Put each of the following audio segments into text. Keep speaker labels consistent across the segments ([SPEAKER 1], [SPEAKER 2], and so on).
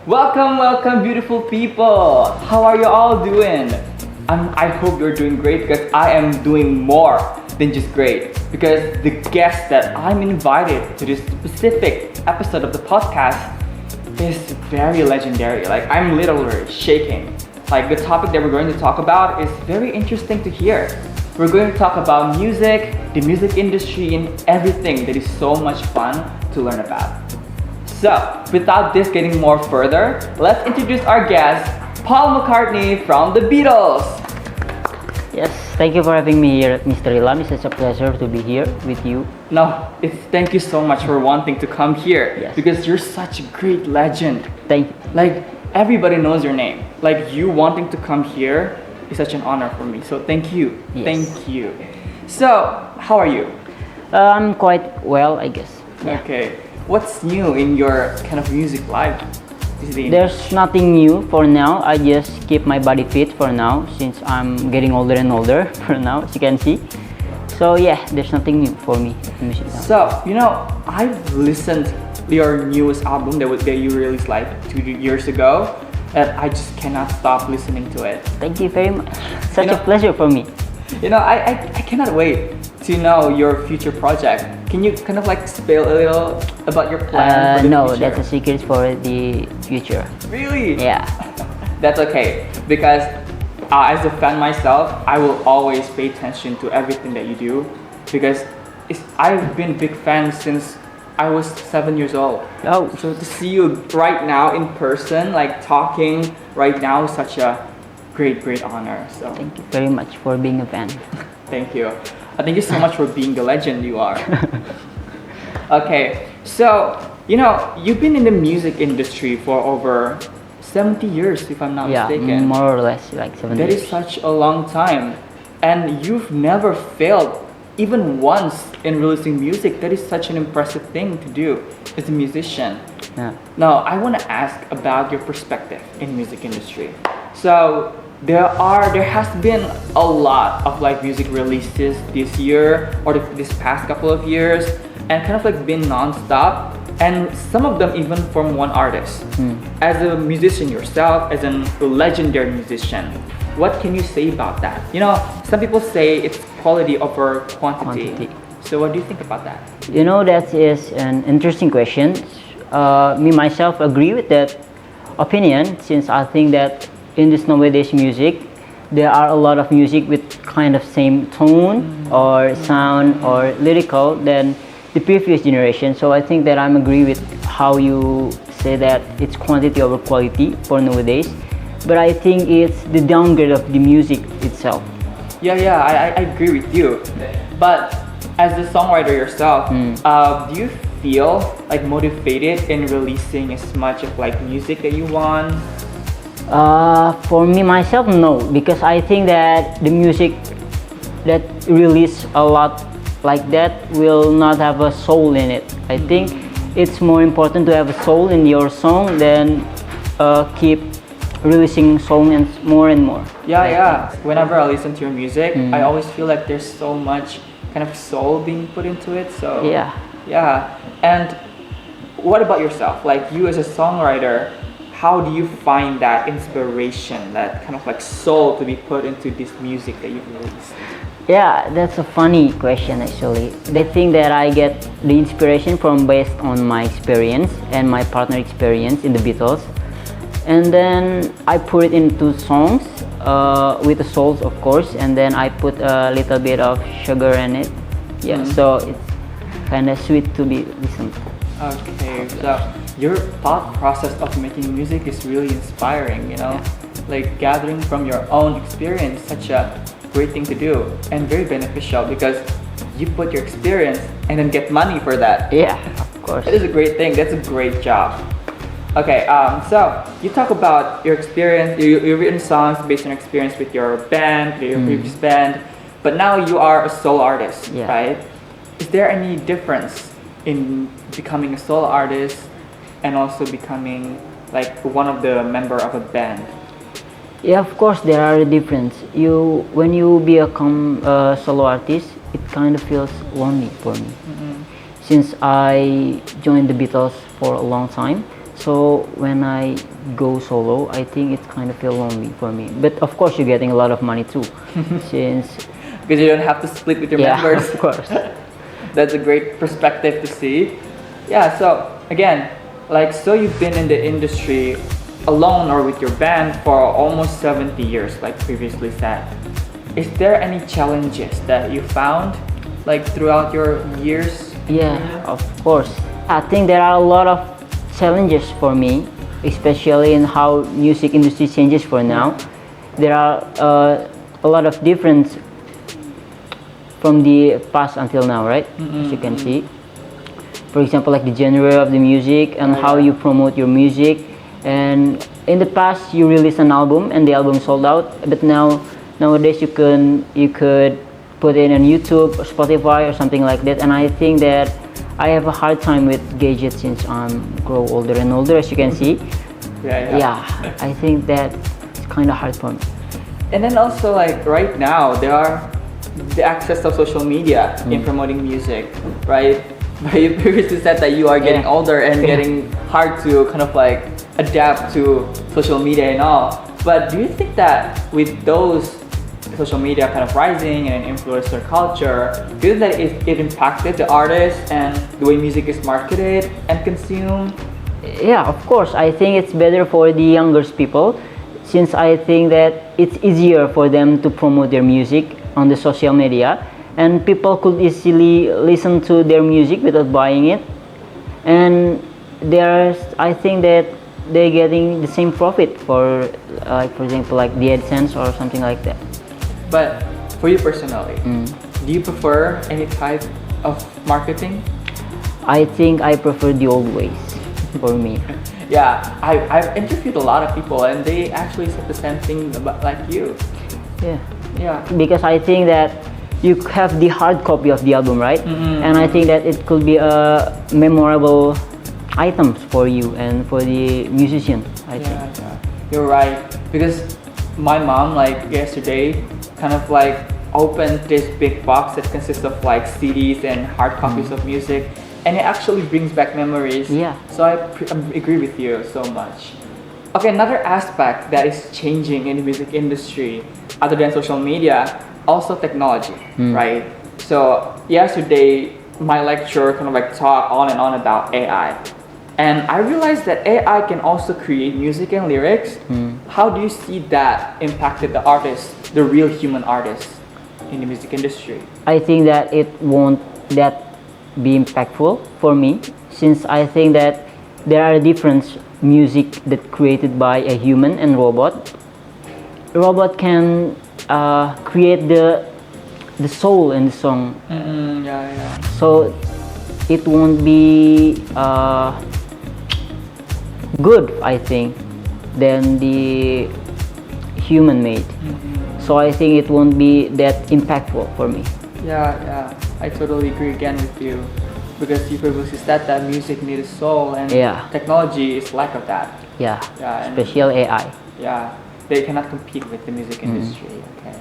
[SPEAKER 1] Welcome, welcome, beautiful people. How are you all doing? I hope you're doing great because I am doing more than just great. Because the guest that I'm invited to this specific episode of the podcast is very legendary. Like, I'm literally shaking. Like, the topic that we're going to talk about is very interesting to hear. We're going to talk about music, the music industry, and everything that is so much fun to learn about. So, without this getting more further, let's introduce our guest, Paul McCartney from the Beatles.
[SPEAKER 2] Yes, thank you for having me here, Mr. Lilam. It's such a pleasure to be here with you.
[SPEAKER 1] No, thank you so much for wanting to come here.
[SPEAKER 2] Yes.
[SPEAKER 1] Because you're such a great legend.
[SPEAKER 2] Thank you.
[SPEAKER 1] Like, everybody knows your name. Like, you wanting to come here is such an honor for me. So thank you.
[SPEAKER 2] Yes.
[SPEAKER 1] Thank you. So, how are you?
[SPEAKER 2] I'm quite well, I guess. Yeah.
[SPEAKER 1] Okay. What's new in your kind of music life?
[SPEAKER 2] There's nothing new for now. I just keep my body fit for now since I'm getting older and older for now, as you can see. So yeah, there's nothing new for me in music now.
[SPEAKER 1] So, I've listened to your newest album that you released like 2 years ago, and I just cannot stop listening to it.
[SPEAKER 2] Thank you very much. Such a pleasure for me.
[SPEAKER 1] I cannot wait to know your future project. Can you kind of like spill a little about your plan for the
[SPEAKER 2] No,
[SPEAKER 1] future?
[SPEAKER 2] that's a secret for the future.
[SPEAKER 1] Really?
[SPEAKER 2] Yeah.
[SPEAKER 1] That's okay, because as a fan myself, I will always pay attention to everything that you do, because I've been a big fan since I was 7 years old.
[SPEAKER 2] Oh.
[SPEAKER 1] So to see you right now in person, like talking right now, is such a great honor. So
[SPEAKER 2] Thank you very much for being a fan.
[SPEAKER 1] thank you. Thank you so much for being the legend you are. Okay, so you've been in the music industry for over 70 years, if I'm not
[SPEAKER 2] Yeah,
[SPEAKER 1] mistaken.
[SPEAKER 2] more or less like 7
[SPEAKER 1] That
[SPEAKER 2] years.
[SPEAKER 1] is such a long time, and you've never failed even once in releasing music. That is such an impressive thing to do as a musician.
[SPEAKER 2] Yeah.
[SPEAKER 1] Now, I want to ask about your perspective in music industry. So there has been a lot of like music releases this year or this past couple of years, and kind of like been non-stop, and some of them even from one artist. As a musician yourself, as a legendary musician, what can you say about that? Some people say it's quality over quantity. So what do you think about that?
[SPEAKER 2] That is an interesting question. Me myself agree with that opinion, since I think that in this nowadays music, there are a lot of music with kind of same tone or sound or lyrical than the previous generation. So I think that I'm agree with how you say that it's quantity over quality for nowadays. But I think it's the downgrade of the music itself.
[SPEAKER 1] Yeah, I agree with you. But as a songwriter yourself, do you feel like motivated in releasing as much of like music that you want?
[SPEAKER 2] For me myself, no, because I think that the music that release a lot like that will not have a soul in it. I think it's more important to have a soul in your song than keep releasing song and more.
[SPEAKER 1] Yeah. Whenever I listen to your music, I always feel like there's so much kind of soul being put into it. So yeah. And what about yourself? Like, you as a songwriter, how do you find that inspiration, that kind of like soul to be put into this music that you've released?
[SPEAKER 2] Yeah, that's a funny question actually. They think that I get the inspiration from based on my experience and my partner experience in the Beatles, and then I put it into songs with the souls, of course, and then I put a little bit of sugar in it. Yeah, so it's kind of sweet to be listened to.
[SPEAKER 1] Okay, so your thought process of making music is really inspiring, like gathering from your own experience, such a great thing to do and very beneficial, because you put your experience and then get money for that.
[SPEAKER 2] Yeah, of course.
[SPEAKER 1] That is a great thing. That's a great job. Okay, so you talk about your experience. You've written songs based on your experience with your band, your previous band, but now you are a solo artist, right? Is there any difference in becoming a solo artist and also becoming like one of the member of a band?
[SPEAKER 2] Yeah, of course there are a difference. When you become a solo artist, it kind of feels lonely for me. Since I joined the Beatles for a long time, So when I go solo, I think it's kind of feel lonely for me. But of course, you're getting a lot of money too, since
[SPEAKER 1] Because you don't have to split with your
[SPEAKER 2] yeah,
[SPEAKER 1] members.
[SPEAKER 2] of course.
[SPEAKER 1] That's a great perspective to see. Yeah, so again, like, so you've been in the industry alone or with your band for almost 70 years, like previously said. Is there any challenges that you found, like, throughout your years?
[SPEAKER 2] Yeah, of course. I think there are a lot of challenges for me, especially in how music industry changes for now. There are a lot of difference from the past until now, right? As you can see. For example, like the genre of the music and how you promote your music. And in the past, you release an album and the album sold out. But nowadays, you could put it on YouTube or Spotify or something like that. And I think that I have a hard time with gadgets since I'm grow older and older, as you can see. Yeah, I think that it's kind of hard for me.
[SPEAKER 1] And then also, like, right now, there are the access of social media in promoting music, right? But you previously said that you are getting older and getting hard to kind of like adapt to social media and all. But do you think that with those social media kind of rising and influencer culture, do you think that it impacted the artists and the way music is marketed and consumed?
[SPEAKER 2] Yeah, of course. I think it's better for the younger people, since I think that it's easier for them to promote their music on the social media, and people could easily listen to their music without buying it. And I think that they're getting the same profit for example, like the AdSense or something like that.
[SPEAKER 1] But for you personally, do you prefer any type of marketing?
[SPEAKER 2] I think I prefer the old ways for me.
[SPEAKER 1] Yeah, I've interviewed a lot of people and they actually said the same thing about like you. Yeah.
[SPEAKER 2] Because I think that you have the hard copy of the album, right? And I think that it could be a memorable items for you and for the musician, I think.
[SPEAKER 1] Yeah. You're right. Because my mom, like yesterday, kind of like opened this big box that consists of like CDs and hard copies of music, and it actually brings back memories.
[SPEAKER 2] Yeah.
[SPEAKER 1] So I agree with you so much. Okay, another aspect that is changing in the music industry, other than social media, also technology, right? So yesterday, my lecturer kind of like talked on and on about AI. And I realized that AI can also create music and lyrics. How do you see that impacted the artist, the real human artist in the music industry?
[SPEAKER 2] I think that it won't that be impactful for me, since I think that there are different music that created by a human and robot. Robot can create the soul in the song. So it won't be good, I think, than the human made. So I think it won't be that impactful for me.
[SPEAKER 1] Yeah, I totally agree again with you, because you previously said that music needs a soul, and technology is lack of that.
[SPEAKER 2] Yeah, especially AI.
[SPEAKER 1] Yeah, they cannot compete with the music industry. Okay,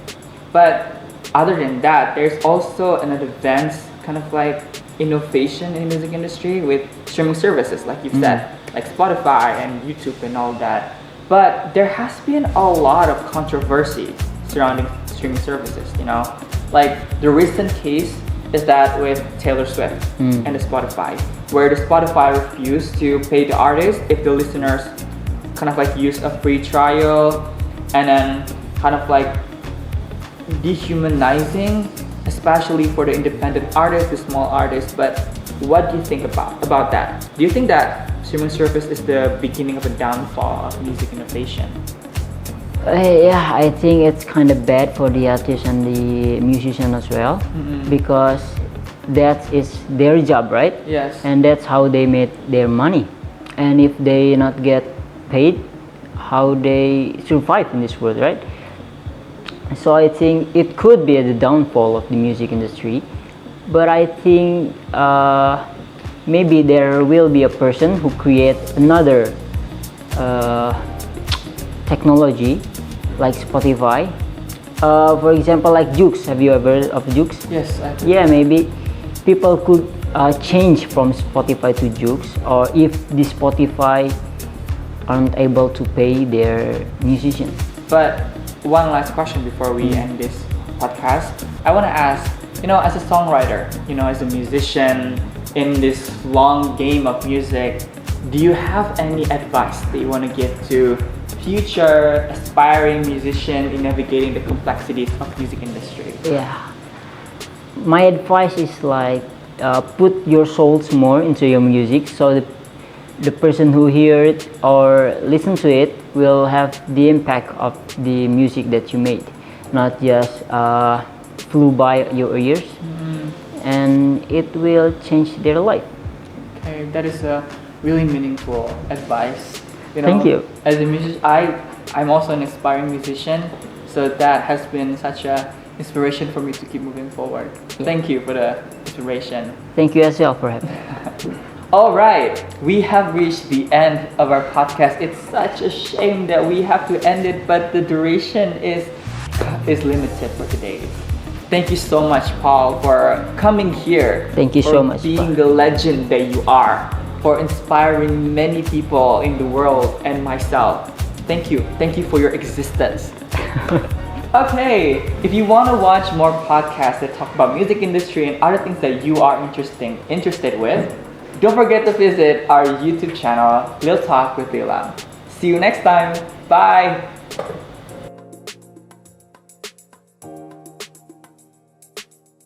[SPEAKER 1] but other than that, there's also an advanced kind of like innovation in the music industry with streaming services, like you've said, like Spotify and YouTube and all that. But there has been a lot of controversy surrounding streaming services, you know? Like the recent case is that with Taylor Swift and the Spotify, where the Spotify refused to pay the artist if the listeners kind of like use a free trial, and then kind of like dehumanizing, especially for the independent artists, the small artists. But what do you think about that? Do you think that streaming service is the beginning of a downfall of music innovation?
[SPEAKER 2] Yeah, I think it's kind of bad for the artist and the musician as well, because that is their job, right?
[SPEAKER 1] Yes.
[SPEAKER 2] And that's how they made their money. And if they not get paid, how they survive in this world, right? So I think it could be the downfall of the music industry. But I think maybe there will be a person who creates another technology like Spotify. For example, like Jukes. Have you ever heard of Jukes?
[SPEAKER 1] Yes, I do.
[SPEAKER 2] Yeah, maybe people could change from Spotify to Jukes, or if the Spotify aren't able to pay their musicians.
[SPEAKER 1] But one last question before we end this podcast. I want to ask, as a songwriter, as a musician in this long game of music, do you have any advice that you want to give to future aspiring musician in navigating the complexities of music industry?
[SPEAKER 2] Yeah, my advice is like put your souls more into your music, so that the person who hear it or listen to it will have the impact of the music that you made, not just flew by your ears, and it will change their life.
[SPEAKER 1] Okay, that is a really meaningful advice.
[SPEAKER 2] Thank you.
[SPEAKER 1] As a musician, I'm also an aspiring musician, so that has been such a inspiration for me to keep moving forward. Thank you for the inspiration.
[SPEAKER 2] Thank you as well for having me.
[SPEAKER 1] All right, we have reached the end of our podcast. It's such a shame that we have to end it, but the duration is limited for today. Thank you so much, Paul, for coming here.
[SPEAKER 2] Thank you
[SPEAKER 1] for
[SPEAKER 2] so much,
[SPEAKER 1] being
[SPEAKER 2] Paul.
[SPEAKER 1] the legend that you are, for inspiring many people in the world and myself. Thank you. Thank you for your existence. Okay, if you want to watch more podcasts that talk about music industry and other things that you are interested with, don't forget to visit our YouTube channel, Lil Talk with Lilam. See you next time. Bye.